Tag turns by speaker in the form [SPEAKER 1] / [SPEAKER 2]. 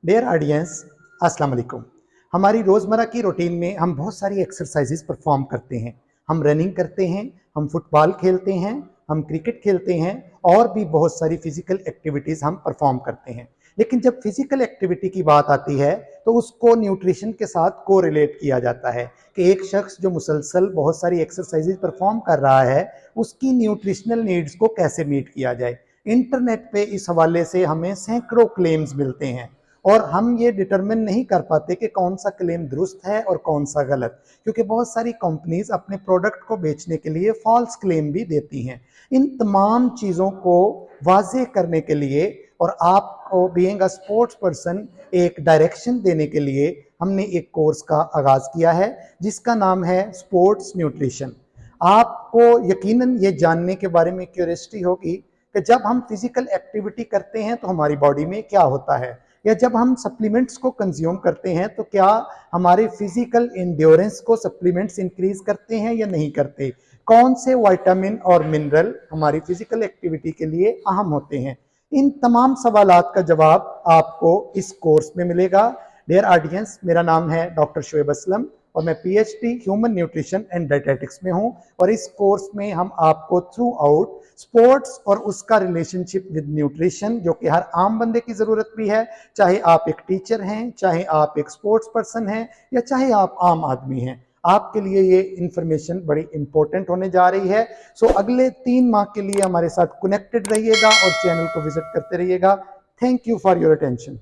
[SPEAKER 1] Dear audience, अस्सलाम वालेकुम। हमारी रोज़मर्रा की रूटीन में हम बहुत सारी एक्सरसाइजेस परफॉर्म करते हैं। हम रनिंग करते हैं, हम फुटबॉल खेलते हैं, हम क्रिकेट खेलते हैं और भी बहुत सारी फिज़िकल एक्टिविटीज़ हम परफॉर्म करते हैं। लेकिन जब फिज़िकल एक्टिविटी की बात आती है तो उसको न्यूट्रिशन के साथ को रिलेट किया जाता है कि एक शख्स जो मुसलसल बहुत सारी एक्सरसाइजेज परफॉर्म कर रहा है, उसकी न्यूट्रिशनल नीड्स को कैसे मीट किया जाए। इंटरनेट पे इस हवाले से हमें सैकड़ों क्लेम्स मिलते हैं और हम ये डिटरमिन नहीं कर पाते कि कौन सा क्लेम दुरुस्त है और कौन सा गलत, क्योंकि बहुत सारी कंपनीज अपने प्रोडक्ट को बेचने के लिए फॉल्स क्लेम भी देती हैं। इन तमाम चीज़ों को वाज़ेह करने के लिए और आपको बीइंग अ स्पोर्ट्स पर्सन एक डायरेक्शन देने के लिए हमने एक कोर्स का आगाज़ किया है जिसका नाम है स्पोर्ट्स न्यूट्रिशन। आपको यकीनन ये जानने के बारे में क्यूरियोसिटी होगी कि जब हम फिजिकल एक्टिविटी करते हैं तो हमारी बॉडी में क्या होता है, या जब हम सप्लीमेंट्स को कंज्यूम करते हैं तो क्या हमारे फिजिकल इंड्योरेंस को सप्लीमेंट्स इंक्रीज करते हैं या नहीं करते, कौन से विटामिन और मिनरल हमारी फिजिकल एक्टिविटी के लिए अहम होते हैं। इन तमाम सवालात का जवाब आपको इस कोर्स में मिलेगा। डियर ऑडियंस, मेरा नाम है डॉक्टर शोएब असलम और मैं PhD human nutrition and dietetics में हूं और इस कोर्स में हम आपको थ्रू आउट स्पोर्ट्स और उसका रिलेशनशिप विद न्यूट्रिशन, जो कि हर आम बंदे की ज़रूरत भी है, चाहे आप एक टीचर हैं, चाहे आप एक स्पोर्ट्स पर्सन हैं या चाहे आप आम आदमी हैं, आपके लिए ये इन्फॉर्मेशन बड़ी इंपॉर्टेंट होने जा रही है। सो अगले 3 माह के लिए हमारे साथ कनेक्टेड रहिएगा और चैनल को विजिट करते रहिएगा। Thank you for your attention.